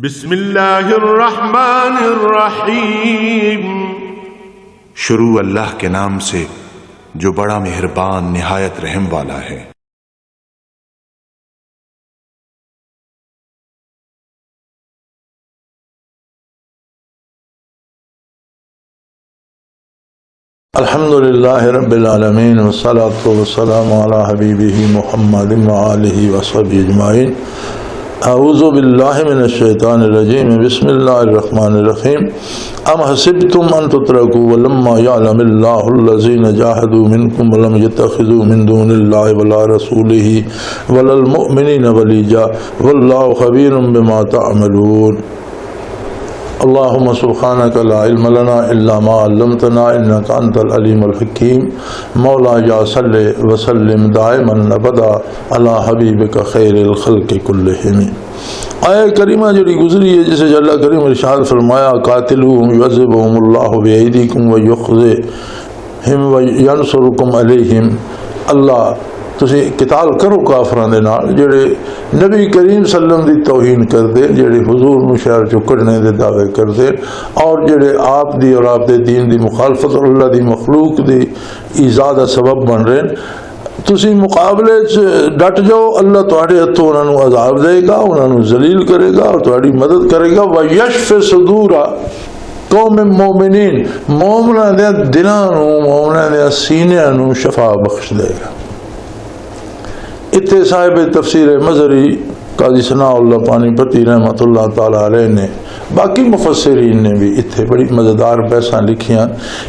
بسم اللہ الرحمن الرحیم۔ شروع اللہ کے نام سے جو بڑا مہربان نہایت رحم والا ہے۔ الحمدللہ رب العالمین والصلاة والسلام علی حبیبہ محمد وآلہ وصحبہ اجمعین۔ اعوذ باللہ من الشیطان الرجیم، بسم اللہ الرحمن الرحیم۔ ام حسبتم ان تترکوا ولما یعلم اللہ الذین جاہدوا منکم ولم یتخذوا من دون اللہ ولا رسولہ ولا المؤمنین ولیجا واللہ خبیر بما تعملون۔ اللہم سبحانک لا علم لنا الا ما علمتنا انک انت العلیم الحکیم۔ مولا یا صلی وسلم دائما ابدا علی حبیبک خیر الخلق کلہم۔ آیہ کریمہ جڑی گزری ہے جسے اللہ کریم ارشاد فرمایا قاتلوہم یعذبہم اللہ بایدیکم ویخزہم وینصرکم علیہم۔ اللہ تسی قتال کرو کافراں دے نال جڑے نبی کریم صلی اللہ علیہ وسلم دی توہین کردے، جڑے حضور نو شہر چوں کڈنے دے دعوے کردے، اور جڑے آپ دی اور آپ دے دین دی مخالفت اور اللہ دی مخلوق دی ایذا دا سبب بن رہے ہیں۔ تسی مقابلے ڈٹ جاؤ، اللہ تہاڈے ہتھوں انہاں نو عذاب دے گا، انہاں نو ذلیل کرے گا اور تہاڈی مدد کرے گا۔ وَيَشْفِ صُدُورَ قوم مومنین، مومناں دے دلاں نو، مومناں دے سینیاں نو شفا بخش دے گا۔ اتنے صاحب تفسیر مظہری قاضی ثناء اللہ پانی پتی رحمۃ اللہ تعالی علیہ نے، باقی مفسرین نے بھی اتنے بڑی مزیدار بحثاں لکھیاں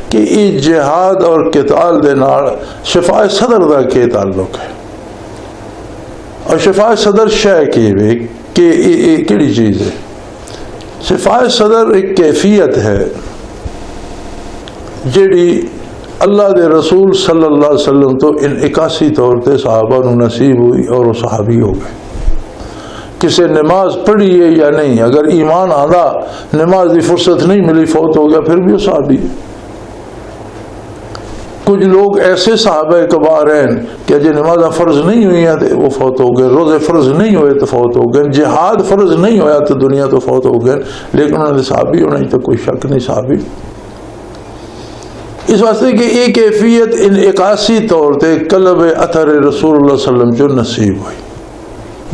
کہ یہ جہاد اور قتال دے نال شفاء صدر دا کے تعلق ہے، اور شفاء صدر شے کہ یہ کیڑی چیز ہے؟ شفاء صدر ایک کیفیت ہے جیڑی اللہ دے رسول صلی اللہ علیہ وسلم تو انعکاسی طور تے صحابہ نو نصیب ہوئی اور وہ صحابی ہو گئے۔ کسے نماز پڑھی ہے یا نہیں، اگر ایمان آدھا نماز دی فرصت نہیں ملی فوت ہو گیا، پھر بھی وہ صحابی ہے۔ کچھ لوگ ایسے صحابہ کبار ہیں کہ جی نماز فرض نہیں ہوئی ہیں تو وہ فوت ہو گئے، روزے فرض نہیں ہوئے تو فوت ہو گئے، جہاد فرض نہیں ہویا تو دنیا تو فوت ہو گئے، لیکن انہوں نے صحابی ہونا ہی تو کوئی شک نہیں صحابی۔ اس واسطے کہ یہ کیفیت انعکاسی طور تے قلب اثر رسول اللہ صلی اللہ علیہ وسلم جو نصیب ہوئی،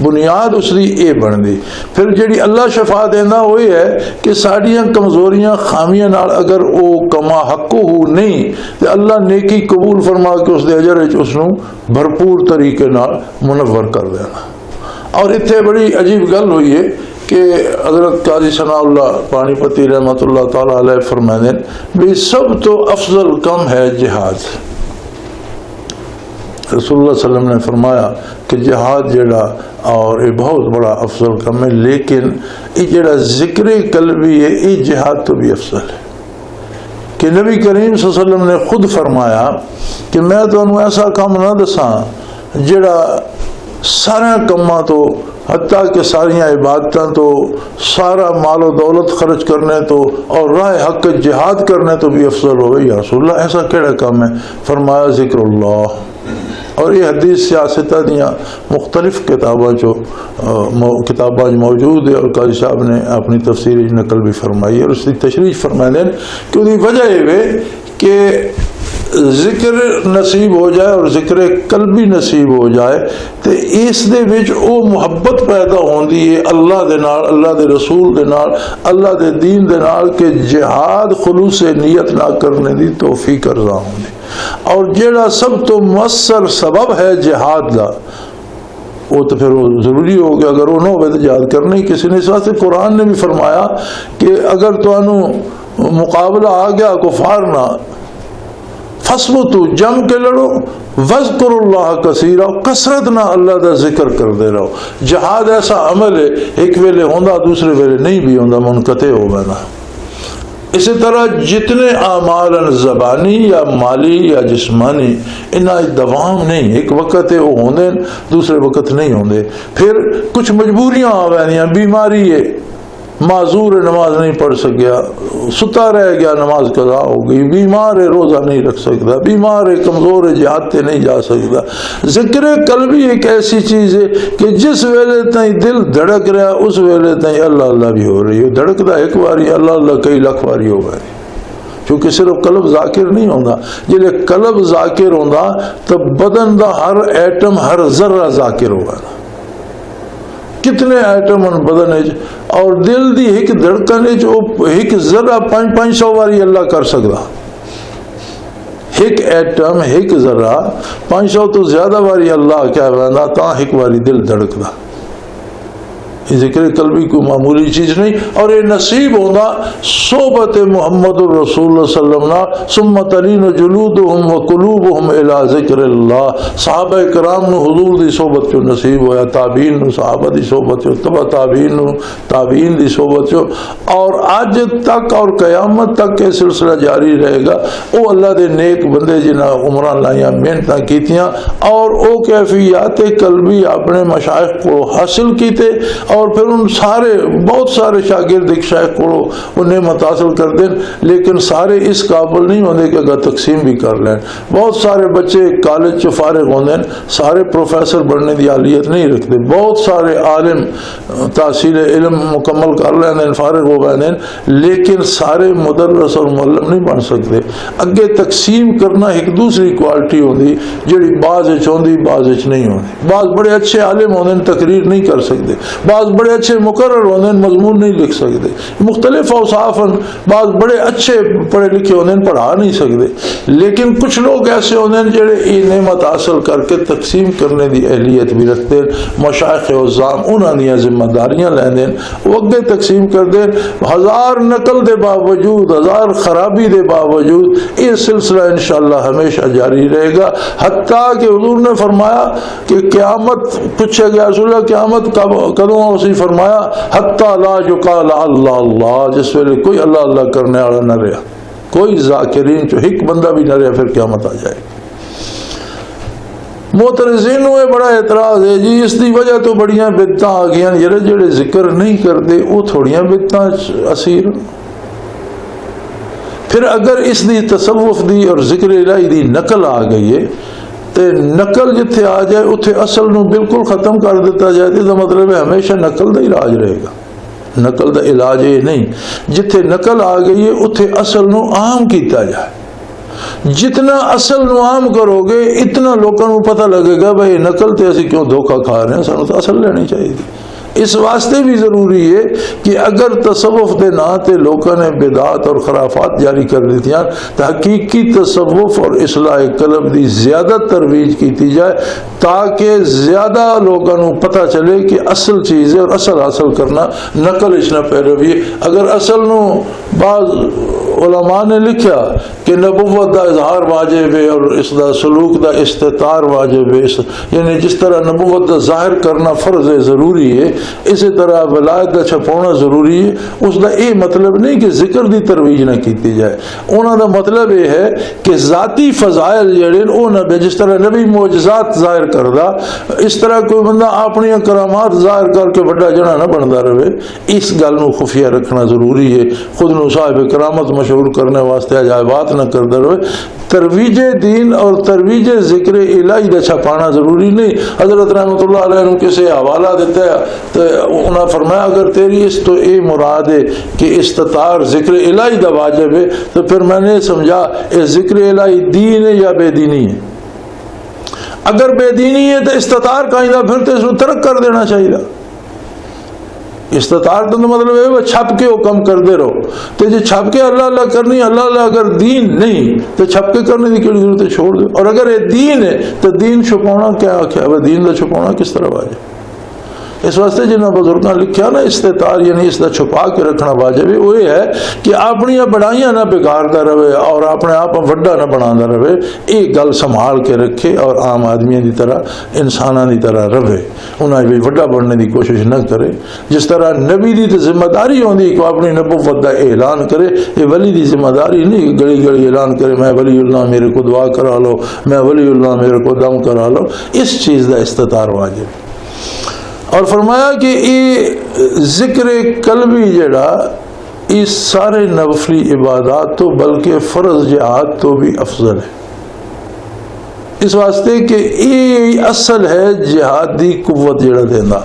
بنیاد اس دی اے بن دی۔ پھر جڑی اللہ شفا دینا ہوئی ہے کہ ساڑیاں کمزوریاں خامیاں نال اگر او کما حقو ہو نہیں تو اللہ نیکی قبول فرما کے اس دے اجر وچ اس نو بھرپور طریقے نال منور کر دینا۔ اور اتنے بڑی عجیب گل ہوئی ہے کہ حضرت قاضی ثناء اللہ پانی پتی رحمۃ اللہ تعالی علیہ فرماتے ہیں بھی سب تو افضل کم ہے جہاد۔ رسول اللہ صلی اللہ علیہ وسلم نے فرمایا کہ جہاد جڑا اور یہ بہت بڑا افضل کم ہے، لیکن یہ جڑا ذکر قلبی ہے یہ جہاد تو بھی افضل ہے۔ کہ نبی کریم صلی اللہ علیہ وسلم نے خود فرمایا کہ میں تمہیں ایسا کام نہ دساں جڑا سارا کماں تو حتیٰ کہ ساری عبادتاں تو، سارا مال و دولت خرچ کرنے تو اور راہ حق جہاد کرنے تو بھی افضل ہوئے۔ یا رسول اللہ ایسا کیڑا کام ہے؟ فرمایا ذکر اللہ۔ اور یہ حدیث سیاستہ دیاں مختلف کتاباں موجود ہے، اور قاضی صاحب نے اپنی تفسیر نقل بھی فرمائی ہے، اور اس کی تشریح فرمائے دیں کہ اس کی وجہ یہ ہے کہ ذکر نصیب ہو جائے اور ذکر قلبی نصیب ہو جائے تو اس دے وچ او محبت پیدا ہوندی ہے اللہ دے نال، اللہ دے رسول دے نال، اللہ دے دین دے نال، کہ جہاد خلوص نیت نہ کرنے دی توفیق عطا ہوندی۔ اور جیڑا سب تو مؤثر سبب ہے جہاد دا وہ تو پھر وہ ضروری ہو گیا، اگر وہ نہ ہوئے تو جہاد کرنا ہی کسی نے۔ اس واسطے قرآن نے بھی فرمایا کہ اگر تو مقابلہ آ گیا کفار نہ فَاصْبُتُوا جم کے لڑو، وَاذْكُرُوا اللَّهَ كَثِيرًا کثرت نہ اللہ دا ذکر کرتے رہو۔ جہاد ایسا عمل ہے ایک ویلے ہوندا دوسرے ویلے نہیں بھی ہوندا، منقطع ہو گیا۔ اسی طرح جتنے اعمال زبانی یا مالی یا جسمانی انہاں دوام نہیں، ایک وقت ہے وہ ہوندے دوسرے وقت نہیں ہوندے۔ پھر کچھ مجبوریاں آ گئیاں، بیماری ہے معذور ہے نماز نہیں پڑھ سکیا، ستا رہ گیا نماز قضا ہو گئی، بیمار ہے روزہ نہیں رکھ سکتا، بیمار ہے کمزور ہے جہاد تے نہیں جا سکتا۔ ذکر قلبی ایک ایسی چیز ہے کہ جس ویلے تائیں دل دھڑک رہا اس ویلے تائیں اللہ اللہ بھی ہو رہی ہے، دھڑکتا ایک باری اللہ اللہ کئی لاکھ باری ہو گئی، کیونکہ صرف قلب ذاکر نہیں ہوتا، جلے قلب ذاکر ہوتا تو بدن دا ہر ایٹم ہر ذرہ ذاکر ہوگا۔ کتنے ایٹم ان بدن اور دل دی ایک دھڑکن ایک ذرہ 500 باری اللہ کر سکتا، ایک ایٹم ایک ذرہ 500 تو زیادہ باری اللہ کیا بنا تا ایک باری دل دھڑکتا۔ یہ ذکر قلبی کوئی معمولی چیز نہیں، اور یہ نصیب ہونا صحبت محمد الرسول اللہ صلی اللہ علیہ وسلم ثم تلین جلودہم وقلوبہم الی ذکر اللہ۔ صحابہ کرام نو حضور دی صحبت جو نصیب ہویا، تابعین نو صحابہ دی صحبت جو، تبع تابعین نو تابعین دی صحبت جو، اور آج تک اور قیامت تک کے سلسلہ جاری رہے گا۔ او اللہ دے نیک بندے جنہاں عمرہ لائیاں محنتاں کیتیاں اور او کیفیات قلبی اپنے مشائخ کو حاصل کیتے، اور پھر ان سارے بہت سارے شاگرد ایک شیخ کو انہیں متاثر کر دیں، لیکن سارے اس قابل نہیں ہوندے کہ اگر تقسیم بھی کر لیں۔ بہت سارے بچے کالج سے فارغ ہوندے، سارے پروفیسر بننے دی اہلیت نہیں رکھتے، بہت سارے عالم تحصیل علم مکمل کر لیں فارغ ہو گئے، لیکن سارے مدرس اور معلم نہیں بن سکتے۔ اگے تقسیم کرنا ایک دوسری کوالٹی ہوندی جڑی بعض اچ ہوندی بعض اچ نہیں ہوندی۔ بعض بڑے اچھے عالم ہوندے تقریر نہیں کر سکتے، بعض بڑے اچھے مقرر ہوندے مضمون نہیں لکھ سکتے، مختلف اوصاف، بعض بڑے اچھے پڑھے لکھے ہوندے پڑھا نہیں سکتے، لیکن کچھ لوگ ایسے ہوندے جڑے یہ نعمت حاصل کر کے تقسیم کرنے دی اہلیت بھی رکھتے، مشائخ عظام انہاں دی ذمہ داریاں لیندے، وہ اگے تقسیم کر دیں، ہزار نقل دے باوجود، ہزار خرابی دے باوجود یہ سلسلہ انشاءاللہ ہمیشہ جاری رہے گا، حتیٰ کہ حضور نے فرمایا کہ قیامت پوچھا گیا رسول اللہ قیامت کدوں اسی فرمایا حتیٰ لا یقال اللہ اللہ، جس ویلے کوئی اللہ اللہ کرنے والا نہ رہا، کوئی ذاکرین جو ایک بندہ بھی نہ رہا، پھر قیامت آ جائے گی۔ معترضین ہوئے بڑا اعتراض ہے جی اس دی وجہ تو بڑیاں بدعتاں آ گئیاں، جڑے جڑے ذکر نہیں کرتے وہ تھوڑیاں بدعتاں اسیر۔ پھر اگر اس دی تصوف دی اور ذکر الہی دی نقل آ گئی ہے تے نقل جتھے آ جائے اتھے اصل نو بالکل ختم کر دیتا جائے، تو مطلب ہے ہمیشہ نقل دا علاج رہے گا، نقل دا علاج یہ نہیں، جتھے نقل آ گئی ہے اتھے اصل نو عام کیتا جائے۔ جتنا اصل نو عام کرو گے اتنا لوگوں کو پتہ لگے گا بھائی نقل تے اسی کیوں دھوکہ کھا رہے ہیں، سانو تو اصل لینی چاہیے تھی۔ اس واسطے بھی ضروری ہے کہ اگر تصوف دے نا تے لوگوں نے بدعات اور خرافات جاری کر دیتیاں تو حقیقی تصوف اور اصلاح قلب دی زیادہ ترویج کیتی جائے، تاکہ زیادہ لوگوں کو پتہ چلے کہ اصل چیز ہے اور اصل حاصل کرنا نقل اشنا پیروی ہے۔ اگر اصل نو بعض علماء نے لکھا کہ نبوت دا اظہار واجب ہے اور اس دا سلوک دا استطار واجب ہے، یعنی جس طرح نبوت دا ظاہر کرنا فرض ہے ضروری ہے، اسی طرح ولایت دا چھپانا ضروری ہے، اس دا یہ مطلب نہیں کہ ذکر دی ترویج نہ کیتی جائے، انہوں دا مطلب یہ ہے کہ ذاتی فضائل جڑے وہ نہ جس طرح نبی معجزات ظاہر کردہ اس طرح کوئی بندہ اپنی کرامات ظاہر کر کے بڑا جنا نہ بنتا رہے، اس گل نو خفیہ رکھنا ضروری ہے، خود نو صاحب کرامت مشہور کرنے واسطے عجائبات نہ کرتا رہے۔ ترویج دین اور ترویج ذکر الہی دا چھپانا ضروری نہیں۔ حضرت رحمۃ اللہ علیہ نے کسی حوالہ دیتا ہے تو انہوں نے فرمایا اگر تیری اس تو اے مراد ہے کہ استطار ذکر الہی دا واجب ہے تو پھر میں نے سمجھا اے ذکر الہی دین ہے یا بے دینی ہے؟ اگر بے دینی ہے تو استطار کہیں دا پھر تو اس کو ترک کر دینا چاہیے۔ استطاعت تو مطلب ہے وہ چھپ کے حکم کر دے رہو، تو جو چھپ کے اللہ اللہ کرنی اللہ اللہ اگر دین نہیں تو چھپ کے کرنے کی کیڑی ضرورت ہے، چھوڑ دے۔ اور اگر یہ دین ہے تو دین چھپانا کیا ہے، دین کا چھپانا کس طرح واجب؟ اس واسطے جنہوں بزرگاں لکھیا نا استطار یعنی اس کا چھپا کے رکھنا واجب ہے، وہ یہ ہے کہ اپنی بڑائیاں نہ بگاڑتا رہے اور اپنے آپ وڈا نہ بناتا رہے، ایک گل سنبھال کے رکھے اور عام آدمیوں کی طرح انسانوں کی طرح رہے، انہیں بھی وڈا بننے کی کوشش نہ کرے۔ جس طرح نبی دی تو ذمہ داری ہوندی کہ اپنی نبوت کا اعلان کرے، یہ ولی دی ذمہ داری نہیں کہ گلی گلی اعلان کرے میں ولی اللہ میرے کو دعا کرا لو، میں ولی اللہ میرے کو دم کرا لو، اس چیز کا استطار واجب۔ اور فرمایا کہ یہ ذکر قلبی جڑا اس سارے نفلی عبادات تو بلکہ فرض جہاد تو بھی افضل ہے، اس واسطے کہ یہ اصل ہے جہاد دی قوت جڑا دینا،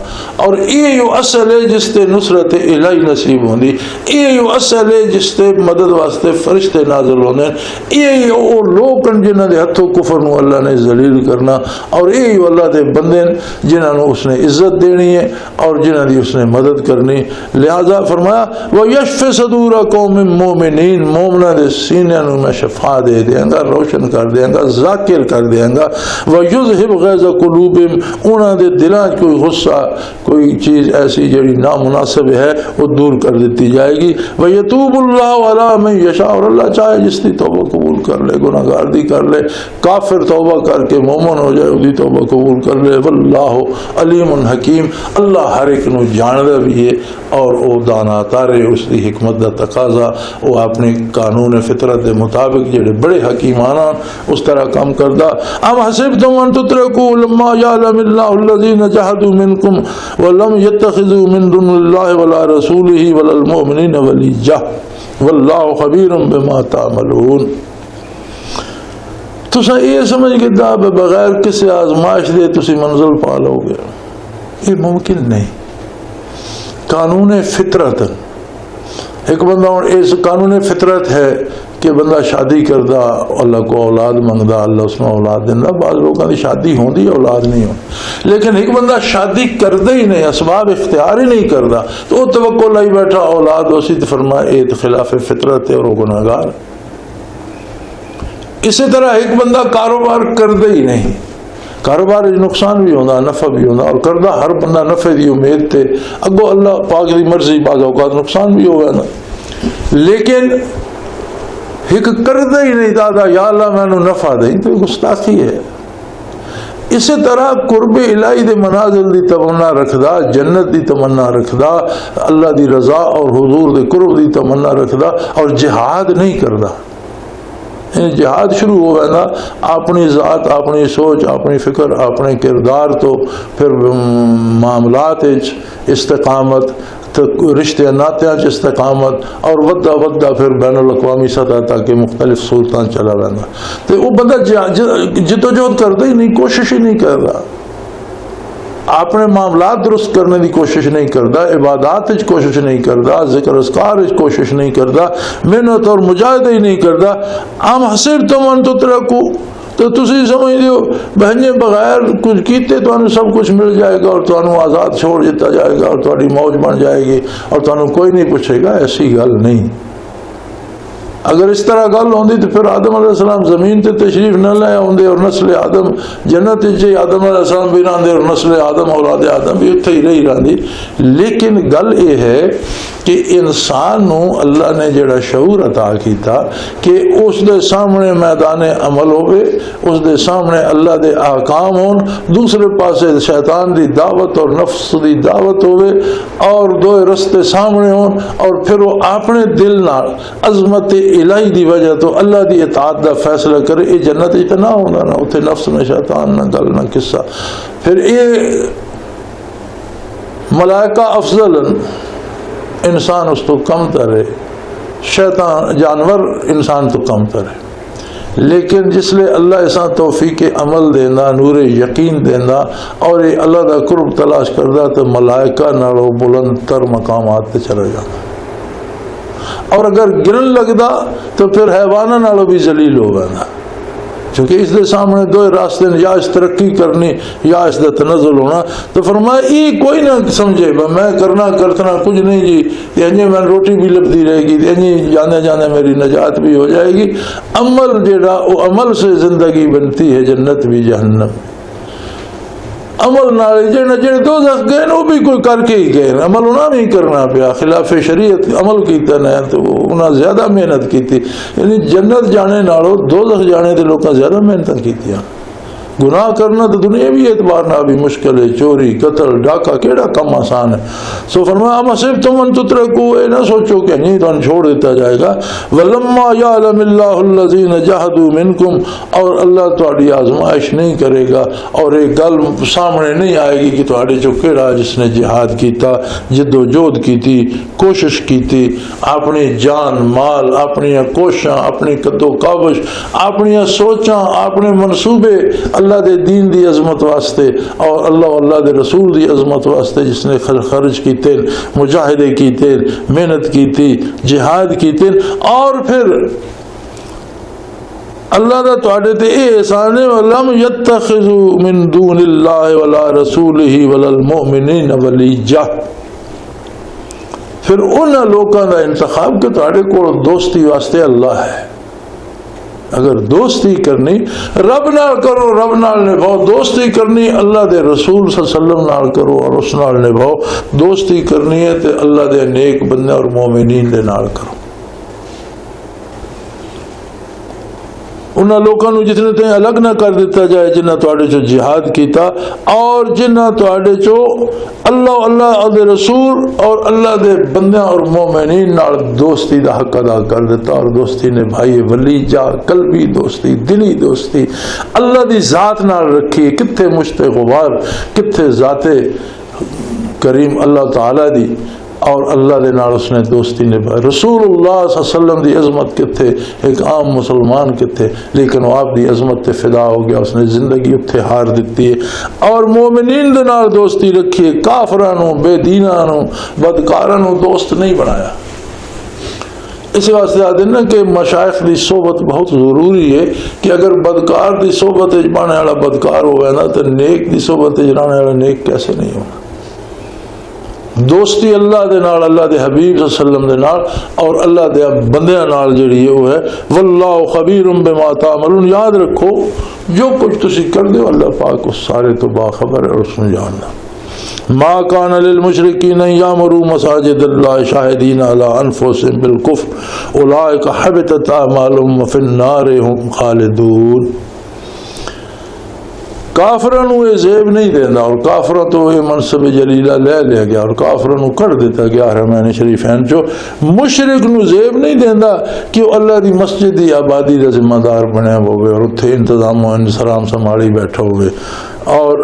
اور یہ اصل ہے جس تے نصرت الہی نصیب ہوندی، یہ اصل ہے جس تے مدد واسطے فرشتے نازل ہونے، یہ وہ لوگ جنہاں دے ہتھوں کفر نو اللہ نے ذلیل کرنا، اور یہ اللہ دے بندے جنہاں نو اس نے عزت دینی ہے اور جنہاں دی اس نے مدد کرنی۔ لہذا فرمایا وَيَشْفِ صَدُورَ قَوْمٍ مُؤْمِنِينَ، مومنہ دے سینے نو میں شفا دے دیاں گا، روشن کر دیاں گا، ذاکر کر دیاں گا، وَيُذْهِبْ غَيْظَ قُلُوبِهِمْ، انہاں دے دلاں کوئی غصہ کوئی چیز ایسی جڑی نامناسب ہے وہ دور کر دیتی جائے گی، وَيَتُوبُ اللَّهُ عَلَىٰ مَن يَشَاءُ، اور اللہ چاہے جس کی توبہ قبول کر لے، گناہگار دی کر لے، کافر توبہ کر کے مومن ہو جائے اس کی توبہ قبول کر لے، وَاللَّهُ عَلِيمٌ حکیم، اللہ ہر ایک نو جاندا بھی ہے اور وہ دانا تارے، اس دی حکمت دا تقاضا وہ اپنے قانون فطرت دے مطابق جڑے بڑے حکیمانہ اس طرح کام کردا۔ ام حسبتم ان تتركوا لما يعلم الله الذين جاهدوا منكم ولم يتخذوا من دون الله ولا رسوله ولا المؤمنين وليا والله خبير بما تعملون۔ تسا یہ سمجھ کے دا بغیر کسی آزمائش دے تسی منزل پا لو گے، یہ ممکن نہیں۔ قانون فطرت، ایک بندہ اس قانون فطرت ہے کہ بندہ شادی کردا اللہ کو اولاد منگدا، اللہ اس میں اولاد دینا، بعض لوگوں کی شادی ہوندی اولاد نہیں ہوندی، لیکن ایک بندہ شادی کردا ہی نہیں، اسباب اختیار ہی نہیں کردا تو وہ توقع لائی بیٹھا اولاد اسی تو فرمایا یہ خلاف فطرت ہے اور وہ گناہگار۔ اسی طرح ایک بندہ کاروبار کردا ہی نہیں، کاروبار نقصان بھی ہونا نفع بھی ہونا، اور کردہ ہر بندہ نفع دی امید تے اگو اللہ پاک دی مرضی، بعض اوقات نقصان بھی ہوگا نا، لیکن ایک کردہ ہی نہیں دادا یا اللہ میں نے نفع دیں تو گستاخی ہے۔ اسی طرح قرب الہی دے منازل دی تمنا رکھدا، جنت دی تمنا رکھدا، اللہ دی رضا اور حضور دے قرب دی تمنا رکھدا اور جہاد نہیں کردا۔ جہاد شروع ہو گیا نا اپنی ذات، اپنی سوچ، اپنی فکر، اپنے کردار تو پھر معاملات استقامت، رشتے ناتیاں استقامت، اور ودا ودا پھر بین الاقوامی سطح تک مختلف صورتاں چلا رہنا، تو وہ بندہ جدوجہد کرتا ہی نہیں، کوشش ہی نہیں کر رہا، اپنے معاملات درست کرنے کی کوشش نہیں کرتا، عبادات کوشش نہیں کرتا، ذکر اذکار کوشش نہیں کرتا، محنت اور مجاہدہ ہی نہیں کرتا۔ ام حسبتم ان تترکوا، تو تسی سمجھ دیو بہنجے بغیر کچھ کیتے تو سب کچھ مل جائے گا اور تو آزاد چھوڑ دیتا جائے گا اور تھوڑی موج بن جائے گی اور تو کوئی نہیں پوچھے گا، ایسی گل نہیں۔ اگر اس طرح گل ہوندی تو پھر آدم علیہ السلام زمین تے تشریف نہ لے آندے اور نسل آدم جنت جی آدم علیہ السلام بھی رہندے اور نسل آدم اولاد آدم بھی اتھے ہی رہی رہندی۔ لیکن گل یہ ہے کہ انسان نو اللہ نے جڑا شعور عطا کیتا کہ اس دے سامنے میدان عمل ہوئے، اس دے سامنے اللہ دے احکام ہون، دوسرے پاسے شیطان دی دعوت اور نفس دی دعوت ہوئے، اور دو رستے سامنے ہون، اور پھر وہ اپنے دل نال عظمت الہی دی وجہ تو اللہ دی اطاعت دا فیصلہ کرے، یہ جنت اتنا ہونا نہ اتنے نفس نہ شیطان نہ گل نہ قصہ۔ پھر یہ ملائکہ افضل، انسان اس تو کم تر ہے، شیطان جانور انسان تو کم تر ہے، لیکن جس لئے اللہ ایسا توفیق عمل دینا، نور یقین دینا اور اللہ دا قرب تلاش کردہ تو ملائکہ نالو بلند تر مقامات تے چلا جانا، اور اگر گرن لگدا تو پھر حیوانہ نالو بھی ذلیل ہو گا، چونکہ اس دے سامنے دو راستے یا اس ترقی کرنی یا اس دے تنزل ہونا۔ تو فرمایا یہ کوئی نہ سمجھے میں کرنا کچھ نہیں جی، یعنی میں روٹی بھی لبتی رہے گی، یعنی جانے جانے میری نجات بھی ہو جائے گی۔ عمل جڑا وہ عمل سے زندگی بنتی ہے، جنت بھی جہنم۔ عمل نال جڑے دوزخ گئے وہ بھی کوئی کر کے ہی گئے، عمل انہاں نہیں کرنا پیا، خلاف شریعت عمل کیتا نہ تو انہاں زیادہ محنت کیتی، یعنی جنت جانے نالوں دوزخ جانے تے لوکاں زیادہ محنت کیتیاں۔ گناہ کرنا تو دنیاوی اعتبار نہ بھی مشکل ہے، چوری قتل ڈاکہ کیڑا کم آسان ہے. سو فرمایا ام حسبتم ان تترکوا، اے نہ سوچو کہ نہیں تو چھوڑ دیتا جائے گا. ولما یعلم اللہ الذین جاہدوا منکم، اور اللہ تہاڈی آزمائش نہیں کرے گا اور ایک گل سامنے نہیں آئے گی کہ تہاڈے چوں کیڑا جس نے جہاد کیتا، جد و جہد کیتی، کوشش کیتی، اپنی جان مال، اپنی کوششاں، اپنی قد و کاوش، اپنی سوچاں، اپنے منصوبے اللہ دے دین دی عظمت واسطے اور اللہ دے رسول دی عظمت واسطے جس نے خرچ کیتے، مجاہدے کیتے، محنت کیتی، جہاد کیتے. اور پھر اللہ دا تواڈے تے اے احسان ہے ولم یتخذوا من دون اللہ ولا رسولہ ولا المؤمنین ولیجہ. پھر ان لوگوں کا انتخاب کہ تواڈے کول دوستی واسطے اللہ ہے. اگر دوستی کرنی رب نال کرو، رب نال نبھاؤ. دوستی کرنی اللہ دے رسول صلی اللہ علیہ وسلم نال کرو اور اس نال نبھاؤ. دوستی کرنی ہے تے اللہ دے نیک بندے اور مومنین دے نال کرو. انہاں لوگوں جتنے تھے الگ نہ کر دیتا جائے جنہاں تواڈے چو جہاد کیتا اور جنہاں تواڈے چو اللہ دے رسول اور اللہ دے بندیاں اور مومنین نال دوستی دا حق ادا کر دیتا اور دوستی نے بھائی ولی جا قلبی دوستی، دلی دوستی اللہ دی ذات نال رکھی. کتھے مشت غبار، کتھے ذات کریم اللہ تعالی دی اور اللہ دے نال اس نے دوستی نبھائی. رسول اللہ صلی اللہ علیہ وسلم دی عظمت کتھے، ایک عام مسلمان کتھے، لیکن وہ آپ دی عظمت تے فدا ہو گیا، اس نے زندگی اتھے ہار دیتی ہے. اور مومنین دے نال دوستی رکھی ہے، کافرانوں، بے دینانوں، بدکارانوں دوست نہیں بنایا. اس واسطے آتے ہیں نا کہ مشائخ دی صحبت بہت ضروری ہے کہ اگر بدکار دی صحبت بانے والا بدکار ہوئے نا تو نیک دی صحبت جانے والا نیک کیسے نہیں ہونا. دوستی اللہ دے نال، اللہ دے حبیب صلی اللہ علیہ وسلم دے نال اور اللہ دے بندیاں نال جڑی ہے وہ ہے واللہ خبیر بما تعملون. یاد رکھو جو کچھ تسی کر دے اللہ پاک اس سارے تو باخبر ہے اور اس میں جاننا. ما کان للمشرکین ان یعمروا مساجد اللہ شاہدین علی انفسہم بالکفر اولئک حبطت اعمالہم وفی النار ہم خالدون. کافروں یہ زیب نہیں دینا اور کافروں تو یہ منصب جلیلہ لے لیا گیا اور کافروں کر دیتا گیا حرمین شریفین جو مشرک نو زیب نہیں دینا کہ وہ اللہ دی مسجد دی آبادی دا ذمہ دار بنے ہوئے اور اتھے انتظام و انسرام سنبھالی بیٹھا ہوئے اور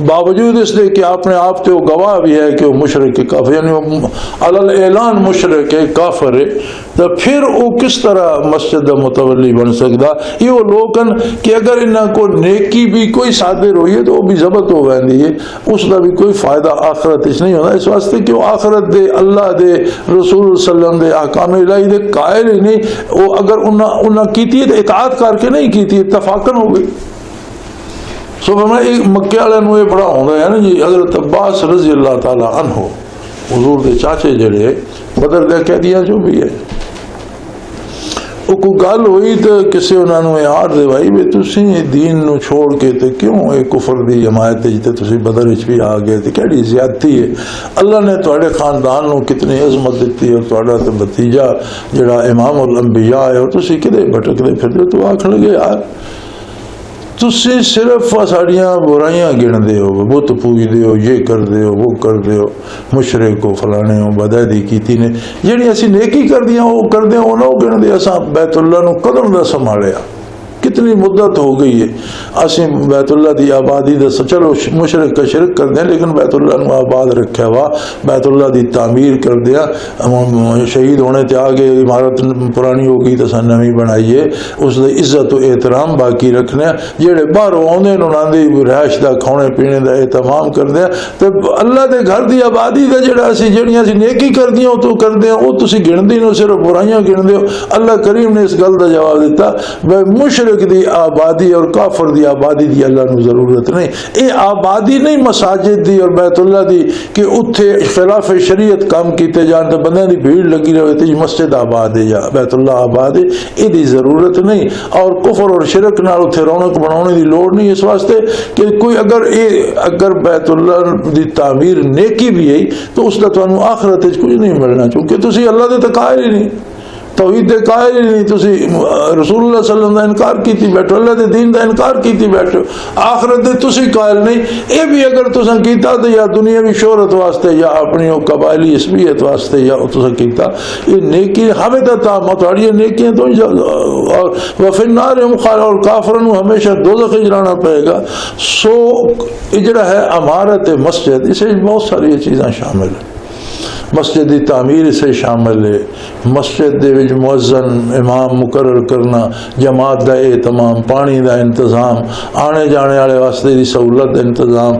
باوجود اس لئے کہ آپ نے آپ تے وہ گواہ بھی ہے کہ وہ مشرک کافر یعنی وہ علل اعلان مشرک ہے کافر ہے تو پھر وہ کس طرح مسجد دا متولی بن سکتا. یہ وہ لوگن کہ اگر انہاں کو نیکی بھی کوئی صادر ہوئی ہے تو وہ بھی ضبط ہو گئی ہے اس کا بھی کوئی فائدہ آخرت اس نہیں ہوتا. اس واسطے کہ وہ آخرت دے اللہ دے رسول صلی اللہ علیہ وسلم دے احکام الہی دے قائل ہی نہیں. وہ اگر انہاں کیتی ہے تو اطاعت کر کے نہیں کیتی اتفاقاً ہو گئی. سو میں ایک مکے والے نو یہ بڑا ہوتا ہے نا جی حضرت عباس رضی اللہ تعالی عنہ حضور دے چاچے جڑے بدر دے کہہ دیا جو بھی ہے وہ کوئی گل ہوئی تو کسی انہوں نے یاد دے بھائی بھی تسی دین نو چھوڑ کے تے کیوں ایک کفر دی حمایت جتے تسی بدر وچ بھی آ گئے تے کیڑی زیادتی ہے. اللہ نے تواڈے خاندان نو کتنی عظمت دیتی اور تواڈا تے بھتیجا جڑا امام الانبیاء ہے اور تسی کدے بھٹکدے پھردے تو آکھن لگے یار تسی صرف ساڑیاں برائیاں گن دے ہو بت پوج دے ہو یہ کر دے ہو وہ کر دے ہو مشرک کو فلانے ہو بدعتی کیتی نے جڑی اسی نیکی کر دیاں وہ کر دے وہ نہ گن دے. اساں بیت اللہ نو قدم دا سنبھالیا کتنی مدت ہو گئی ہے اسی بیت اللہ دی آبادی دا چلو مشرک کا شرک کر دیں لیکن بیت اللہ نو آباد رکھا ہوا بیت اللہ دی تعمیر کر دیا شہید ہونے تے آگے عمارت پرانی ہو گئی تو سن نویں بنائیے اس دی عزت و احترام باقی رکھنے جڑے باہروں آندے انہاں دی رہائش دا کھانے پینے دا اہتمام کر دیں تے اللہ دے گھر دی آبادی دا جڑا اسی جڑیاں اسی نیکی کر دیاں تو کر دیں وہ تسی گن دی نو صرف برائیاں گن دیو. اللہ کریم نے اس گل دا جواب دیتا مشرک دی آبادی اور کافر دی آبادی دی اللہ نو ضرورت نہیں. اے آبادی نہیں مساجد دی اور بیت اللہ دی کہ اتھے خلاف شریعت کام کیتے جان تو بندے دی بھیڑ لگی رہے تے مسجد آباد ہے یا بیت اللہ آباد ہے اے دی ضرورت نہیں. اور کفر اور شرک نال اتھے رونق بنانے دی لوڑ نہیں. اس واسطے کہ کوئی اگر بیت اللہ دی تعمیر نیکی بھی ہے تو اس دا تانوں آخرت وچ کچھ نہیں ملنا چونکہ تسی اللہ دے تقاضے ہی نہیں توحید دے قائل ہی نہیں، تسی رسول اللہ صلی اللہ علیہ وسلم دا انکار کیتی بیٹھو، اللہ دے دین دا انکار کیتی بیٹھو، آخرت دے تسی قائل نہیں۔ اے بھی اگر تساں کیتا تو یا دنیاوی شہرت واسطے یا اپنی قبائلی عصبیت واسطے یا تساں کیتا، یہ نیکی حبطت تھوڑی نیکیاں تو اور وفی النار ہم خالدون، اور کافروں کو ہمیشہ دوزخ جلانا پڑے گا۔ سو اجرا ہے عمارت مسجد، اسے بہت ساری چیزاں شامل ہیں۔ مسجد دی تعمیر سے شامل ہے، مسجد دے وچ مؤذن امام مقرر کرنا، جماعت دا اہتمام، پانی دا انتظام، آنے جانے والے واسطے دی سہولت دا انتظام،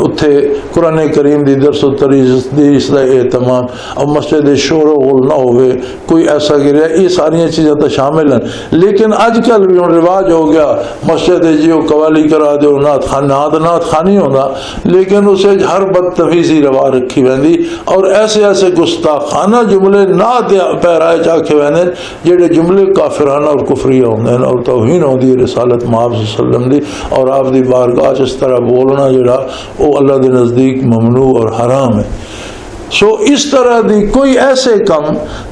اتھے قرآن کریم دی درس و تدریس دا اہتمام، اور مسجد دے شور و غل نہ ہوئے، کوئی ایسا گریا، یہ ساری چیزیں تو شامل ہیں۔ لیکن اج کل بھی رواج ہو گیا مسجد جیو قوالی کرا دو، نعت خانی ہونا، لیکن اسے ہر بدتمیزی روا رکھی ویندی، اور ایسے گستاخانہ جملے نہ پیرائے چاکھے ویندے جڑے جملے کافرانہ اور کفریہ ہوندے ہیں، اور توہین ہوندی ہے رسالت محمد صلی اللہ علیہ وسلم دی، اور آپ دی بارگاہ اس طرح بولنا جڑا وہ اللہ دے نزدیک ممنوع اور حرام ہے۔ سو اس طرح دی کوئی ایسے کم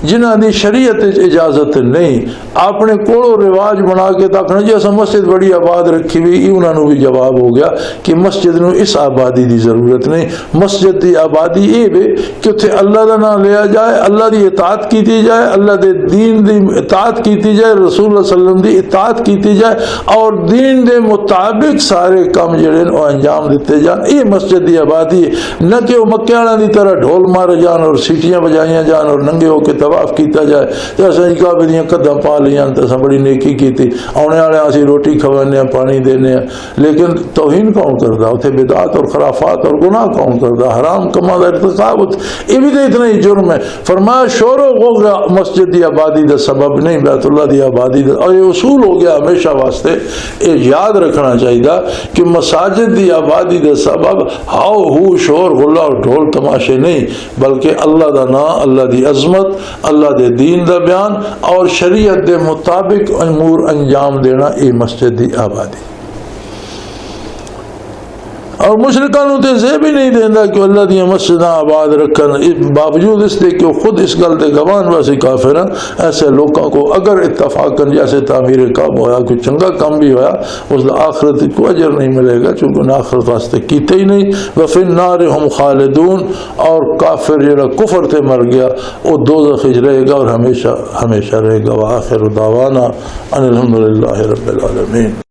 جنہ دی شریعت اجازت نہیں، اپنے کوڑو رواج بنا کے تکنا جی ایسا مسجد بڑی آباد رکھی ہوئی، انہوں نے بھی جواب ہو گیا کہ مسجد نو اس آبادی دی ضرورت نہیں۔ مسجد دی آبادی یہ بھی کہ اتھے اللہ دا نام لیا جائے، اللہ دی اطاعت کیتی جائے، اللہ دے دین دی اطاعت کیتی جائے، رسول اللہ صلی اللہ علیہ وسلم دی اطاعت کیتی جائے، اور دین دے مطابق سارے کام جڑے وہ انجام دیتے جان، یہ مسجد دی آبادی ہے۔ نہ کہ وہ مکے والوں دی طرح ڈھول مارے جان اور سیٹیاں بجائیاں جان اور ننگے ہو کے طواف کیتا جائے، جیسے کعبے دیاں قدم پا لیاں تو اساں بڑی نیکی کیتی، آنے والے اسی روٹی کھوانے ہیں، پانی دینے ہیں، لیکن توہین کون کردا؟ اتنے بدعات اور خرافات اور گناہ کون کردا؟ حرام کما دا ارتکاب، یہ بھی تو اتنا ہی جرم ہے۔ فرمایا شور و غوغا مسجد دی آبادی دا سبب نہیں، بیت اللہ دی آبادی دا، اور یہ اصول ہو گیا ہمیشہ واسطے۔ یہ یاد رکھنا چاہیے کہ مساجد دی آبادی دا سبب ہاؤ ہو شور غلہ اور ڈھول تماشے نہیں، بلکہ اللہ دا نام، اللہ دی عظمت، اللہ دے دین دا بیان اور شریعت دے مطابق امور انجام دینا، یہ مسجد دی آبادی۔ اور مشرکان تے زیب ہی نہیں دینا کہ اللہ دیا مسجداں آباد رکھن، باوجود اس دے کہ خود اس گل دے گوان ویسے کافر ہیں۔ ایسے لوگوں کو اگر اتفاقاً جیسے تعمیر کعبہ ہویا کوئی چنگا کام بھی ہویا، اس دا آخرت کو اجر نہیں ملے گا، چونکہ انہیں آخرت واسطے کیتے ہی نہیں۔ وفی النار ہم خالدون، اور کافر جڑا کفر تے مر گیا وہ دوزخ رہے گا اور ہمیشہ ہمیشہ رہے گا۔ وآخر دعوانا ان الحمدللہ رب العالمین۔